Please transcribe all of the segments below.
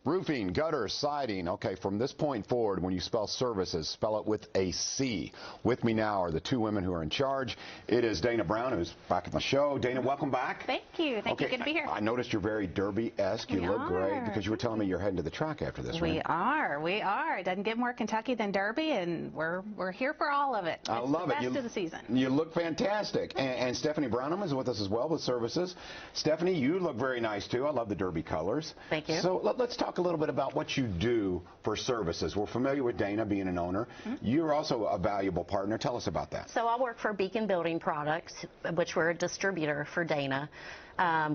Roofing, gutter, siding. Okay, from this point forward, when you spell services, spell it with a C. With me now are the two women who are in charge. It is Dana Brown, who's back at my show. Dana, welcome back. Thank you. Thank you. Good to be here. I noticed you're very Derby-esque. You look great because you were telling me you're heading to the track after this, right? We are. It doesn't get more Kentucky than Derby, and we're here for all of it. I love it. It's the best of the season. You look fantastic. And Stephanie Branham is with us as well with services. Stephanie, you look very nice, too. I love the Derby colors. Thank you. So let's talk a little bit about what you do for services. We're familiar with Dana being an owner. You're also a valuable partner. Tell us about that. So I work for Beacon Building Products, which we're a distributor for Dana.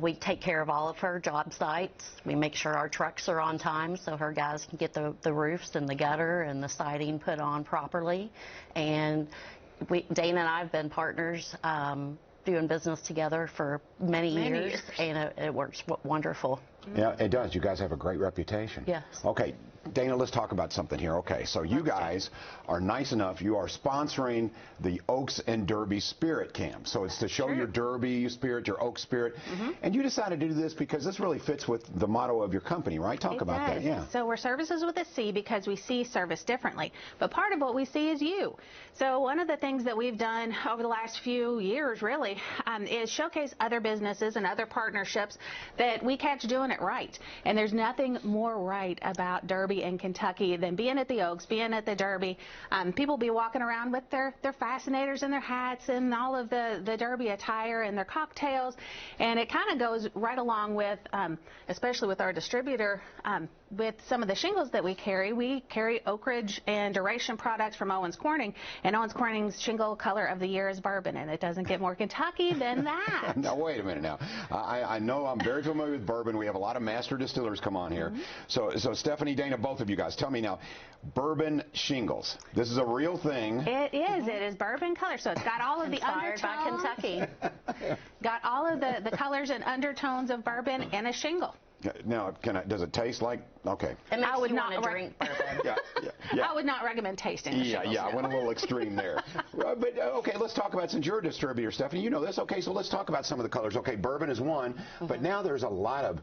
We take care of all of her job sites. We make sure our trucks are on time so her guys can get the roofs and the gutter and the siding put on properly. And Dana and I have been partners doing business together for many years, and it works wonderful. Yeah, it does. You guys have a great reputation. Yes. Okay, Dana, let's talk about something here. Okay, so you guys are nice enough. You are sponsoring the Oaks and Derby Spirit Camp. So it's to show your Derby spirit, your Oak spirit. And you decided to do this because this really fits with the motto of your company, right? Talk about that. Yeah. So we're services with a C because we see service differently. But part of what we see is you. So one of the things that we've done over the last few years, really, is showcase other businesses and other partnerships that we catch doing it right. And there's nothing more right about Derby in Kentucky than being at the Oaks, being at the Derby. People be walking around with their fascinators and their hats and all of the Derby attire and their cocktails, and it kind of goes right along with, especially with our distributor, with some of the shingles that we carry Oak Ridge and Duration products from Owens Corning, and Owens Corning's shingle color of the year is bourbon, and it doesn't get more Kentucky than that. Now, wait a minute now. I know I'm very familiar with bourbon. We have a lot of master distillers come on here. So Stephanie, Dana, both of you guys, tell me now, bourbon shingles. This is a real thing. It is. It is bourbon color, so it's got all of the undertones. By Kentucky. Got all of the colors and undertones of bourbon in a shingle. Now, does it taste like, okay. It makes you want to drink bourbon. I would not recommend tasting the shingles. I went a little extreme there. But, okay, let's talk about, since you're a distributor, Stephanie, you know this. Okay, so let's talk about some of the colors. Okay, bourbon is one, but now there's a lot of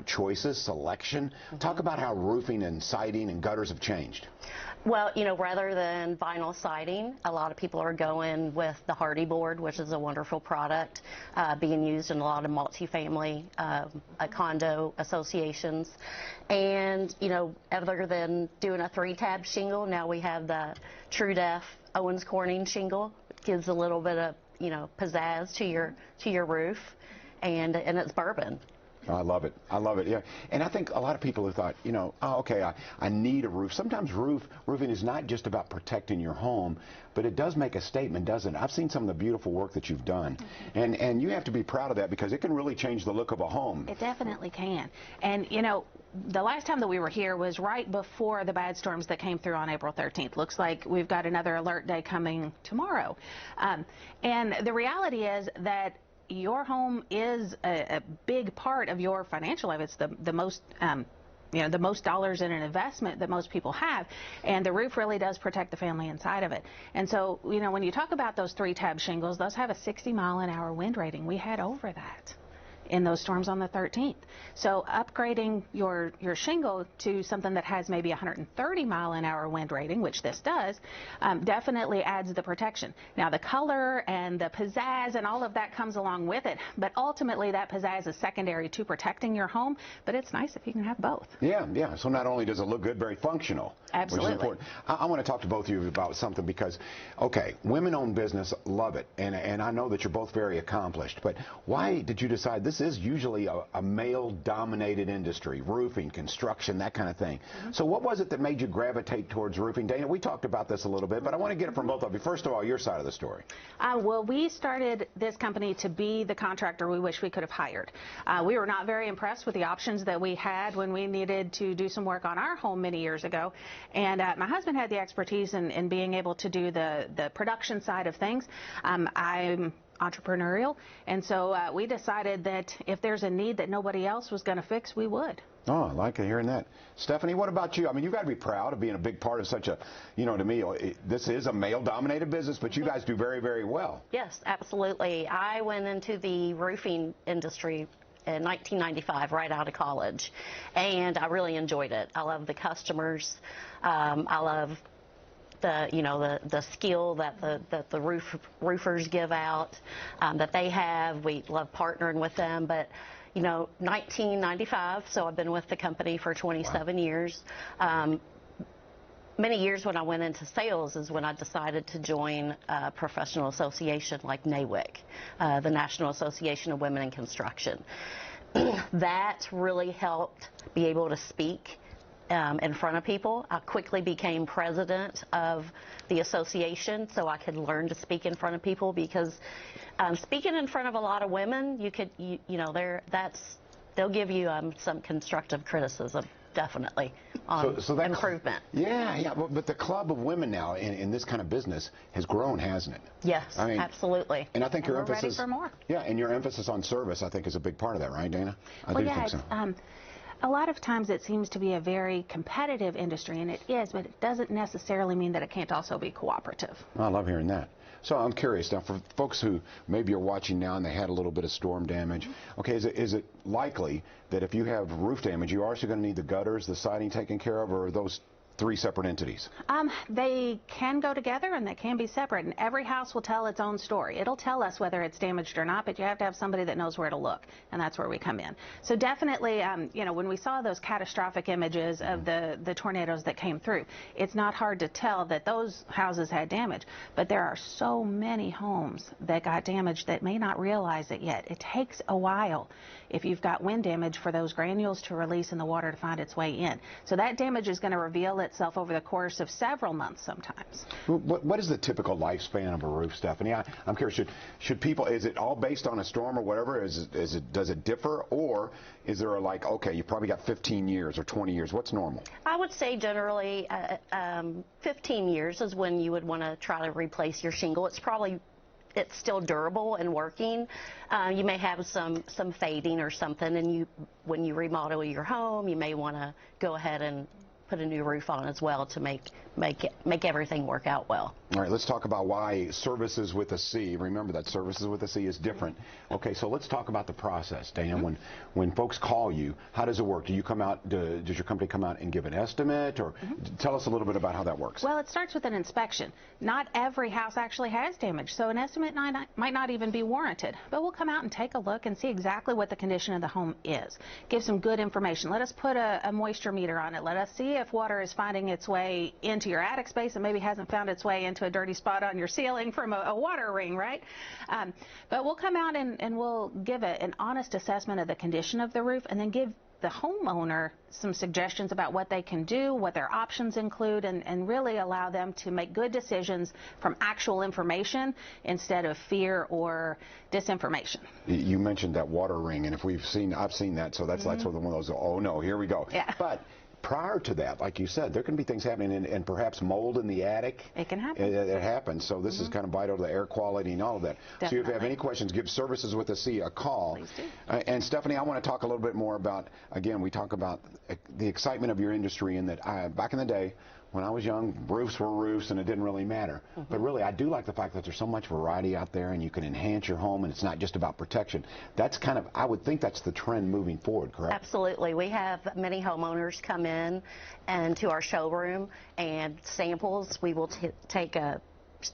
choices, selection. Talk about how roofing and siding and gutters have changed. Well, you know, rather than vinyl siding, a lot of people are going with the Hardy board, which is a wonderful product being used in a lot of multifamily condo associations. And, you know, other than doing a 3-tab shingle, now we have the True Def Owens Corning shingle. It gives a little bit of, you know, pizzazz to your roof, and it's bourbon. I love it. I love it, yeah. And I think a lot of people have thought, you know, oh, okay, I need a roof. Sometimes roofing is not just about protecting your home, but it does make a statement, doesn't it? I've seen some of the beautiful work that you've done. And you have to be proud of that because it can really change the look of a home. It definitely can. And, you know, the last time that we were here was right before the bad storms that came through on April 13th. Looks like we've got another alert day coming tomorrow. And the reality is that your home is a big part of your financial life. It's the most, you know, the most dollars in an investment that most people have, and the roof really does protect the family inside of it. And so, you know, when you talk about those 3-tab shingles, those have a 60-mile-an-hour wind rating. We had over that in those storms on the 13th. So upgrading your shingle to something that has maybe 130-mile-an-hour wind rating, which this does, definitely adds the protection. Now, the color and the pizzazz and all of that comes along with it, but ultimately that pizzazz is secondary to protecting your home, but it's nice if you can have both. Yeah. So not only does it look good, very functional. Absolutely. Which is important. I want to talk to both of you about something because, okay, women-owned business, love it, and I know that you're both very accomplished, but why did you decide this is usually a male-dominated industry, roofing, construction, that kind of thing. So what was it that made you gravitate towards roofing? Dana, we talked about this a little bit, but I want to get it from both of you. First of all, your side of the story. Well, we started this company to be the contractor we wish we could have hired. We were not very impressed with the options that we had when we needed to do some work on our home many years ago. And my husband had the expertise in being able to do the production side of things. I'm entrepreneurial, and so we decided that if there's a need that nobody else was going to fix, we would. Oh, I like hearing that. Stephanie, what about you? I mean, you've got to be proud of being a big part of such a, you know, to me, this is a male-dominated business, but you guys do very, very well. Yes, absolutely. I went into the roofing industry in 1995, right out of college, and I really enjoyed it. I love the customers. I love the skill that the roofers give out, that they have. We love partnering with them. But 1995, so I've been with the company for 27 years. Many years when I went into sales is when I decided to join a professional association like NAWIC, the National Association of Women in Construction. That really helped be able to speak in front of people. I quickly became president of the association so I could learn to speak in front of people, because speaking in front of a lot of women, they'll give you some constructive criticism. Definitely on so that improvement. Yeah, but the club of women now in this kind of business has grown, hasn't it? Yes, I mean, absolutely. And I think your emphasis, ready for more. Yeah, and your emphasis on service, I think, is a big part of that, right, Dana? I do think so. A lot of times it seems to be a very competitive industry, and it is, but it doesn't necessarily mean that it can't also be cooperative. I love hearing that. So I'm curious now, for folks who maybe are watching now and they had a little bit of storm damage, okay, is it likely that if you have roof damage, you're also going to need the gutters, the siding taken care of, or are those three separate entities? They can go together and they can be separate, and every house will tell its own story. It'll tell us whether it's damaged or not, but you have to have somebody that knows where to look, and that's where we come in. So definitely, when we saw those catastrophic images of the tornadoes that came through, it's not hard to tell that those houses had damage, but there are so many homes that got damaged that may not realize it yet. It takes a while, if you've got wind damage, for those granules to release in the water to find its way in. So that damage is going to reveal itself over the course of several months sometimes. What is the typical lifespan of a roof, Stephanie? I'm curious, should people, is it all based on a storm or whatever? Does it differ, or is there okay, you probably got 15 years or 20 years? What's normal? I would say generally 15 years is when you would want to try to replace your shingle. It's still durable and working. You may have some fading or something, and when you remodel your home, you may want to go ahead and put a new roof on as well to make everything work out well. All right, let's talk about why Services with a C. Remember that Services with a C is different. Okay, so let's talk about the process, Dana. When folks call you, how does it work? Do you come out? Does your company come out and give an estimate, or tell us a little bit about how that works? Well, it starts with an inspection. Not every house actually has damage, so an estimate might not even be warranted. But we'll come out and take a look and see exactly what the condition of the home is. Give some good information. Let us put a moisture meter on it. Let us see if water is finding its way into your attic space and maybe hasn't found its way into a dirty spot on your ceiling from a water ring, right? But we'll come out and we'll give an honest assessment of the condition of the roof, and then give the homeowner some suggestions about what they can do, what their options include, and really allow them to make good decisions from actual information instead of fear or disinformation. You mentioned that water ring, and I've seen that, so that's like sort of one of those, oh no, here we go. Yeah. But prior to that, like you said, there can be things happening, and perhaps mold in the attic. It can happen. It happens. So this is kind of vital to the air quality and all of that. Definitely. So if you have any questions, give Services with a C a call. Please do. And Stephanie, I want to talk a little bit more about, again, we talk about the excitement of your industry, and that back in the day, when I was young, roofs were roofs and it didn't really matter. But really, I do like the fact that there's so much variety out there, and you can enhance your home, and it's not just about protection. That's kind of, I would think that's the trend moving forward, correct? Absolutely. We have many homeowners come in and to our showroom, and samples. We will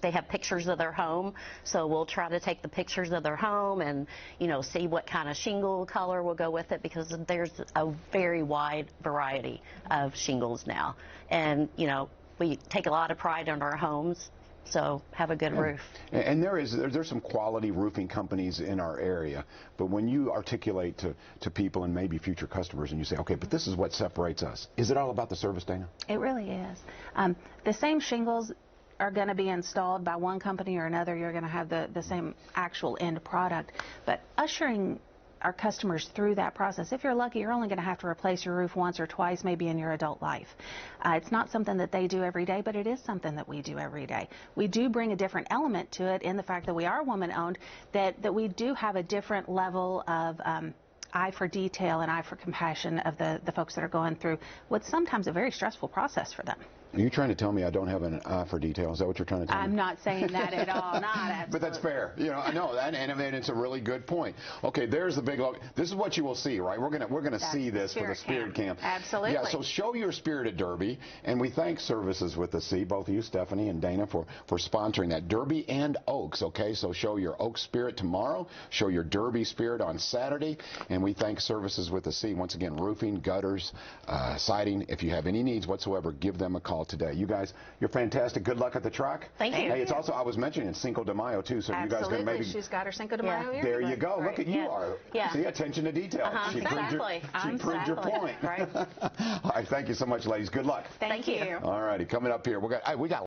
they have pictures of their home, so we'll try to take the pictures of their home and see what kind of shingle color will go with it, because there's a very wide variety of shingles now, and we take a lot of pride in our homes, so have a good roof. And there's some quality roofing companies in our area, but when you articulate to people and maybe future customers, and you say, okay, but this is what separates us, is it all about the service, Dana? It really is. The same shingles are going to be installed by one company or another. You're going to have the same actual end product, but ushering our customers through that process. If you're lucky, you're only going to have to replace your roof once or twice, maybe in your adult life. It's not something that they do every day, but it is something that we do every day. We do bring a different element to it in the fact that we are woman-owned, that we do have a different level of eye for detail and eye for compassion of the folks that are going through what's sometimes a very stressful process for them. Are you trying to tell me I don't have an eye for detail? Is that what you're trying to tell me? I'm not saying that at all. Not absolutely. But that's fair. You know, I know, and I mean, it's a really good point. Okay, there's the big logo. This is what you will see, right? We're gonna see this for the Spirit Camp. Absolutely. Yeah. So show your spirit at Derby, and we thank Services with the C, both you, Stephanie and Dana, for sponsoring that. Derby and Oaks. Okay, so show your Oaks spirit tomorrow. Show your Derby spirit on Saturday, and we thank Services with the C. Once again, roofing, gutters, siding. If you have any needs whatsoever, give them a call today. You guys, you're fantastic. Good luck at the track. Thank you. Hey, it's also, I was mentioning Cinco de Mayo too, so Absolutely. you guys can maybe. She's got her Cinco de Mayo here. There you go. Right. Look at you are. Yeah. See, attention to detail. She proved your point. Right. All right, thank you so much, ladies. Good luck. Thank you. All righty, coming up here, we got